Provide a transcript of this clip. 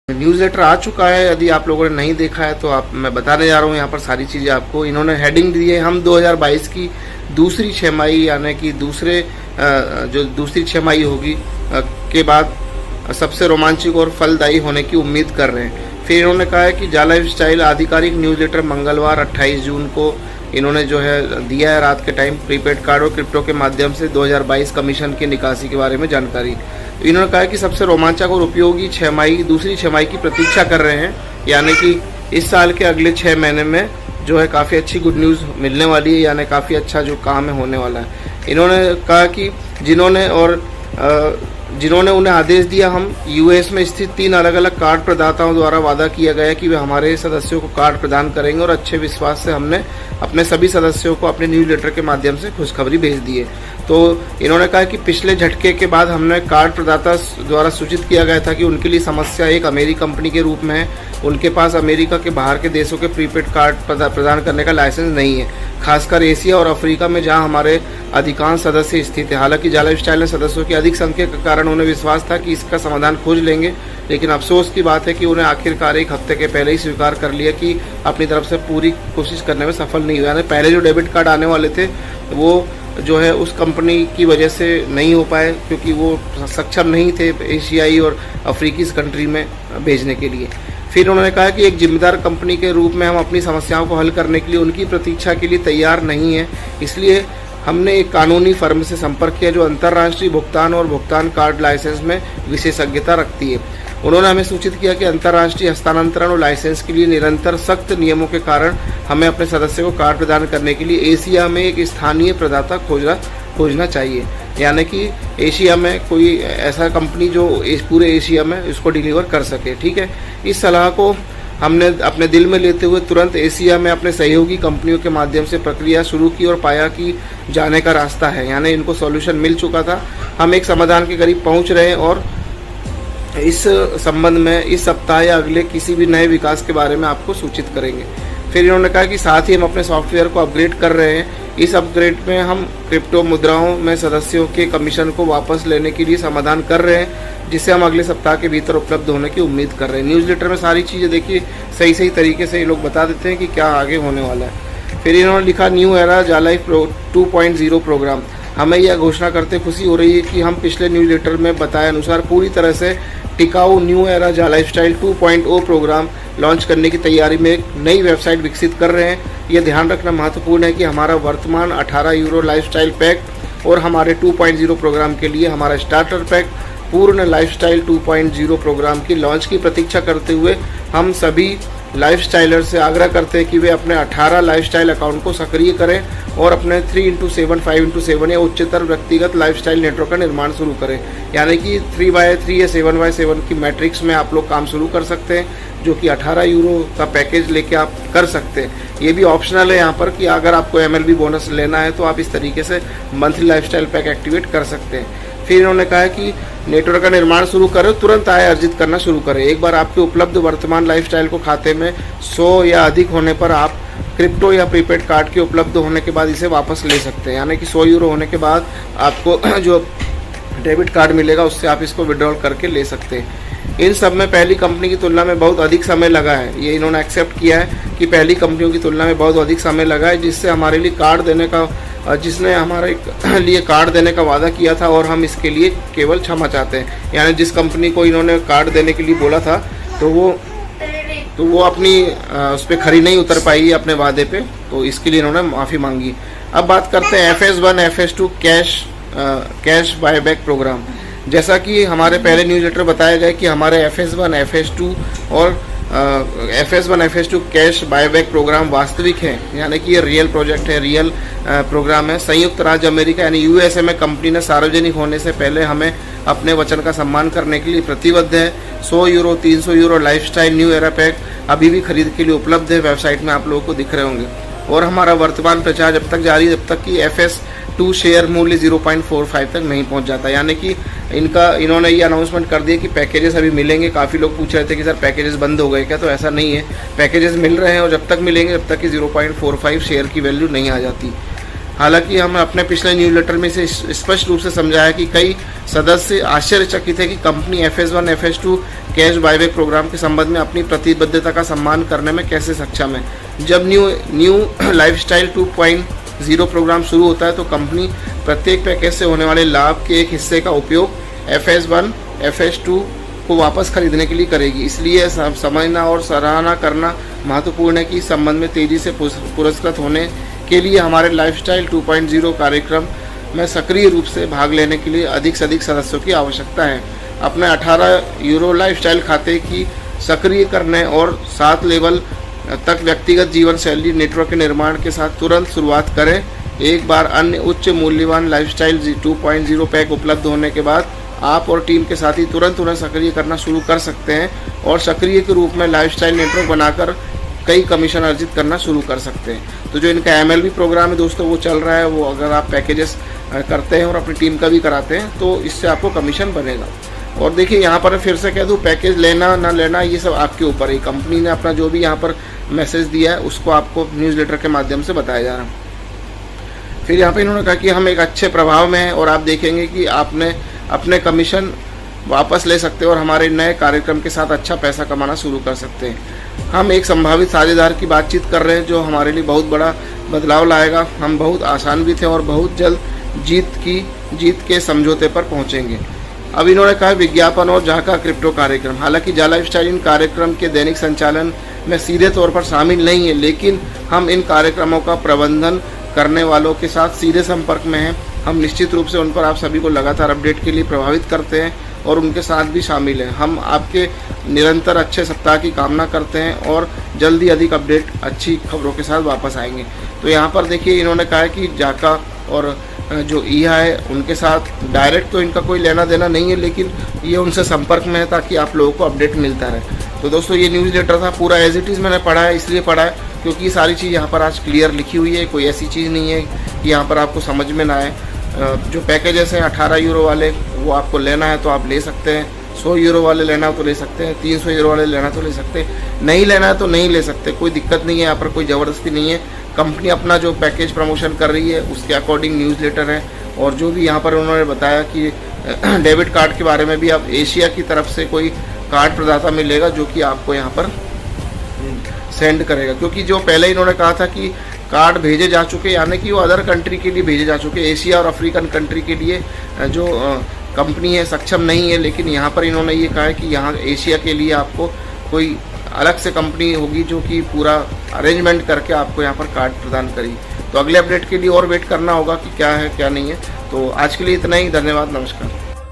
Newsletter आ चुका है, यदि आप लोगों ने नहीं देखा है तो मैं बताने जा रहा हूँ यहाँ पर सारी चीज़ें आपको। इन्होंने हेडिंग दी है, हम 2022 की दूसरी छमाही यानी कि जो दूसरी छमाही होगी के बाद सबसे रोमांचक और फलदायी होने की उम्मीद कर रहे हैं। फिर इन्होंने कहा है कि जा लाइफस्टाइल आधिकारिक न्यूज़लेटर मंगलवार 28 जून को इन्होंने जो है दिया है रात के टाइम प्रीपेड कार्ड और क्रिप्टो के माध्यम से 2022 कमीशन की निकासी के बारे में जानकारी। इन्होंने कहा कि सबसे रोमांचक और उपयोगी दूसरी छमाही की प्रतीक्षा कर रहे हैं, यानी कि इस साल के अगले 6 महीने में जो है काफ़ी अच्छी गुड न्यूज़ मिलने वाली है, यानी काफ़ी अच्छा जो काम है होने वाला है। इन्होंने कहा कि जिन्होंने उन्हें आदेश दिया, हम यूएस में स्थित 3 अलग अलग कार्ड प्रदाताओं द्वारा वादा किया गया कि वे हमारे सदस्यों को कार्ड प्रदान करेंगे और अच्छे विश्वास से हमने अपने सभी सदस्यों को अपने न्यूज़लेटर के माध्यम से खुशखबरी भेज दी है। तो इन्होंने कहा कि पिछले झटके के बाद हमने कार्ड प्रदाता द्वारा सूचित किया गया था कि उनके लिए समस्या एक अमेरिकी कंपनी के रूप में है, उनके पास अमेरिका के बाहर के देशों के प्रीपेड कार्ड प्रदान करने का लाइसेंस नहीं है, खासकर एशिया और अफ्रीका में जहां हमारे अधिकांश सदस्य स्थित है। हालांकि जा लाइफस्टाइल ने सदस्यों की अधिक संख्या के कारण उन्हें विश्वास था कि इसका समाधान खोज लेंगे, लेकिन अफसोस की बात है कि उन्हें आखिरकार एक हफ्ते के पहले ही स्वीकार कर लिया कि अपनी तरफ से पूरी कोशिश करने में सफल नहीं हुआ। यानी पहले जो डेबिट कार्ड आने वाले थे वो जो है उस कंपनी की वजह से नहीं हो पाए, क्योंकि वो सक्षम नहीं थे एशियाई और अफ्रीकी कंट्री में भेजने के लिए। फिर उन्होंने कहा कि एक जिम्मेदार कंपनी के रूप में हम अपनी समस्याओं को हल करने के लिए उनकी प्रतीक्षा के लिए तैयार नहीं है, इसलिए हमने एक कानूनी फर्म से संपर्क किया जो अंतर्राष्ट्रीय भुगतान और भुगतान कार्ड लाइसेंस में विशेषज्ञता रखती है। उन्होंने हमें सूचित किया कि अंतर्राष्ट्रीय हस्तांतरण और लाइसेंस के लिए निरंतर सख्त नियमों के कारण हमें अपने सदस्यों को कार्ड प्रदान करने के लिए एशिया में एक स्थानीय प्रदाता खोजना चाहिए, यानी कि एशिया में कोई ऐसा कंपनी जो पूरे एशिया में इसको डिलीवर कर सके। ठीक है, इस सलाह को हमने अपने दिल में लेते हुए तुरंत एशिया में अपने सहयोगी कंपनियों के माध्यम से प्रक्रिया शुरू की और पाया कि जाने का रास्ता है, यानी इनको सॉल्यूशन मिल चुका था। हम एक समाधान के करीब पहुंच रहे हैं और इस संबंध में इस सप्ताह या अगले किसी भी नए विकास के बारे में आपको सूचित करेंगे। फिर इन्होंने कहा कि साथ ही हम अपने सॉफ्टवेयर को अपग्रेड कर रहे हैं। इस अपग्रेड में हम क्रिप्टो मुद्राओं में सदस्यों के कमीशन को वापस लेने के लिए समाधान कर रहे हैं, जिसे हम अगले सप्ताह के भीतर उपलब्ध होने की उम्मीद कर रहे हैं। न्यूज़लेटर में सारी चीज़ें देखिए सही तरीके से ये लोग बता देते हैं कि क्या आगे होने वाला है। फिर इन्होंने लिखा न्यू एरा जा लाइफ 2.0 प्रोग्राम। हमें यह घोषणा करते खुशी हो रही है कि हम पिछले न्यूज़लेटर में बताए अनुसार पूरी तरह से टिकाऊ न्यू एरा जा लाइफस्टाइल 2.0 प्रोग्राम लॉन्च करने की तैयारी में एक नई वेबसाइट विकसित कर रहे हैं। यह ध्यान रखना महत्वपूर्ण है कि हमारा वर्तमान 18 यूरो लाइफस्टाइल पैक और हमारे 2.0 प्रोग्राम के लिए हमारा स्टार्टर पैक पूर्ण लाइफस्टाइल 2.0 प्रोग्राम की लॉन्च की प्रतीक्षा करते हुए हम सभी लाइफस्टाइलर से आग्रह करते हैं कि वे अपने 18 लाइफस्टाइल अकाउंट को सक्रिय करें और अपने 3x7, 5x7 या उच्चतर व्यक्तिगत लाइफस्टाइल नेटवर्क का निर्माण शुरू करें, यानी कि 3x3 या 7x7 की मैट्रिक्स में आप लोग काम शुरू कर सकते हैं, जो कि 18 यूरो का पैकेज लेके आप कर सकते हैं। ये भी ऑप्शनल है यहाँ पर कि अगर आपको MLB बोनस लेना है तो आप इस तरीके से मंथली लाइफस्टाइल पैक एक्टिवेट कर सकते हैं। फिर इन्होंने कहा कि नेटवर्क का निर्माण शुरू करें, तुरंत आय अर्जित करना शुरू करें। एक बार आपके उपलब्ध वर्तमान लाइफस्टाइल को खाते में 100 या अधिक होने पर आप क्रिप्टो या प्रीपेड कार्ड के उपलब्ध होने के बाद इसे वापस ले सकते हैं, यानी कि 100 यूरो होने के बाद आपको जो डेबिट कार्ड मिलेगा उससे आप इसको विड्रॉल करके ले सकते हैं। इन सब में पहली कंपनी की तुलना में बहुत अधिक समय लगा है, ये इन्होंने एक्सेप्ट किया है कि पहली कंपनियों की तुलना में बहुत अधिक समय लगा है, जिससे हमारे लिए जिसने हमारे लिए कार्ड देने का वादा किया था, और हम इसके लिए केवल क्षमा चाहते हैं। यानी जिस कंपनी को इन्होंने कार्ड देने के लिए बोला था तो वो अपनी उस पर खरी नहीं उतर पाई अपने वादे पे, तो इसके लिए इन्होंने माफ़ी मांगी। अब बात करते हैं FS1 FS2 cash buyback programme. जैसा कि हमारे पहले न्यूज़लेटर बताया गया कि हमारे FS1 FS2 और FS1 FS2 cash buyback programme वास्तविक है, यानी कि ये रियल प्रोजेक्ट है, रियल प्रोग्राम है। संयुक्त राज्य अमेरिका यानी USA में कंपनी ने सार्वजनिक होने से पहले हमें अपने वचन का सम्मान करने के लिए प्रतिबद्ध है। 100 euro 300 euro lifestyle new era pack अभी भी खरीद के लिए उपलब्ध है, वेबसाइट में आप लोगों को दिख रहे होंगे। और हमारा वर्तमान प्रचार जब तक जारी जब तक कि FS2 शेयर मूल्य 0.45 तक नहीं पहुंच जाता, यानी कि इन्होंने ये अनाउंसमेंट कर दिया कि पैकेजेस अभी मिलेंगे। काफ़ी लोग पूछ रहे थे कि सर पैकेजेस बंद हो गए क्या, तो ऐसा नहीं है, पैकेजेस मिल रहे हैं और जब तक मिलेंगे जब तक कि 0.45 शेयर की वैल्यू नहीं आ जाती। हालांकि हम अपने पिछले न्यूज़लेटर में से स्पष्ट रूप से समझाया कि कई सदस्य आश्चर्यचकित है कि company FS1 FS2 cash buyback programme के संबंध में अपनी प्रतिबद्धता का सम्मान करने में कैसे सक्षम है। जब न्यू लाइफस्टाइल 2.0 प्रोग्राम शुरू होता है तो कंपनी प्रत्येक पैकेज से होने वाले लाभ के एक हिस्से का उपयोग FS1 FS2 को वापस खरीदने के लिए करेगी। इसलिए समझना और सराहना करना महत्वपूर्ण है कि इस संबंध में तेजी से पुरस्कृत होने के लिए हमारे लाइफस्टाइल 2.0 कार्यक्रम में सक्रिय रूप से भाग लेने के लिए अधिक से अधिक सदस्यों की आवश्यकता है। अपने 18 यूरो लाइफस्टाइल खाते की सक्रिय करने और 7 लेवल तक व्यक्तिगत जीवन शैली नेटवर्क के निर्माण के साथ तुरंत शुरुआत करें। एक बार अन्य उच्च मूल्यवान लाइफस्टाइल 2.0 पैक उपलब्ध होने के बाद आप और टीम के साथी तुरंत उन्हें सक्रिय करना शुरू कर सकते हैं और सक्रिय के रूप में लाइफस्टाइल नेटवर्क बनाकर कई कमीशन अर्जित करना शुरू कर सकते हैं। तो जो इनका MLB प्रोग्राम है दोस्तों वो चल रहा है, वो अगर आप पैकेजेस करते हैं और अपनी टीम का भी कराते हैं तो इससे आपको कमीशन बनेगा। और देखिए यहाँ पर फिर से कह दूँ, पैकेज लेना ना लेना ये सब आपके ऊपर है। कंपनी ने अपना जो भी यहाँ पर मैसेज दिया है उसको आपको न्यूज़लेटर के माध्यम से बताया जा रहा है। फिर यहाँ पर इन्होंने कहा कि हम एक अच्छे प्रभाव में हैं और आप देखेंगे कि आपने अपने कमीशन वापस ले सकते हैं और हमारे नए कार्यक्रम के साथ अच्छा पैसा कमाना शुरू कर सकते हैं। हम एक संभावित साझेदार की बातचीत कर रहे हैं जो हमारे लिए बहुत बड़ा बदलाव लाएगा। हम बहुत आशान्वित हैं और बहुत जल्द जीत के समझौते पर पहुंचेंगे। अब इन्होंने कहा विज्ञापन और जाका क्रिप्टो कार्यक्रम। हालांकि जा लाइफस्टाइल इन कार्यक्रम के दैनिक संचालन में सीधे तौर पर शामिल नहीं है, लेकिन हम इन कार्यक्रमों का प्रबंधन करने वालों के साथ सीधे संपर्क में हैं। हम निश्चित रूप से उन पर आप सभी को लगातार अपडेट के लिए प्रभावित करते हैं और उनके साथ भी शामिल हैं। हम आपके निरंतर अच्छे सप्ताह की कामना करते हैं और जल्दी अधिक अपडेट अच्छी खबरों के साथ वापस आएंगे। तो यहाँ पर देखिए इन्होंने कहा है कि जाका और जो ईहा है उनके साथ डायरेक्ट तो इनका कोई लेना देना नहीं है, लेकिन ये उनसे संपर्क में है ताकि आप लोगों को अपडेट मिलता रहे। तो दोस्तों ये न्यूज़लेटर था, पूरा एज इट इज़ मैंने पढ़ा है, इसलिए पढ़ा है क्योंकि ये सारी चीज़ यहाँ पर आज क्लियर लिखी हुई है। कोई ऐसी चीज़ नहीं है कि यहाँ पर आपको समझ में ना आए। जो पैकेजेस हैं 18 यूरो वाले वो आपको लेना है तो आप ले सकते हैं, 100 यूरो वाले लेना हो तो ले सकते हैं, 300 यूरो वाले लेना तो ले सकते हैं, नहीं लेना है तो नहीं ले सकते, कोई दिक्कत नहीं है। यहाँ पर कोई ज़बरदस्ती नहीं है। कंपनी अपना जो पैकेज प्रमोशन कर रही है उसके अकॉर्डिंग न्यूज़लेटर है। और जो भी यहाँ पर उन्होंने बताया कि डेबिट कार्ड के बारे में भी आप एशिया की तरफ से कोई कार्ड प्रदाता मिलेगा जो कि आपको यहाँ पर सेंड करेगा, क्योंकि जो पहले इन्होंने कहा था कि कार्ड भेजे जा चुके, यानी कि वो अदर कंट्री के लिए भेजे जा चुके, एशिया और अफ्रीकन कंट्री के लिए जो कंपनी है सक्षम नहीं है। लेकिन यहाँ पर इन्होंने ये कहा है कि यहाँ एशिया के लिए आपको कोई अलग से कंपनी होगी जो कि पूरा अरेंजमेंट करके आपको यहाँ पर कार्ड प्रदान करेगी। तो अगले अपडेट के लिए और वेट करना होगा कि क्या है क्या नहीं है। तो आज के लिए इतना ही, धन्यवाद, नमस्कार।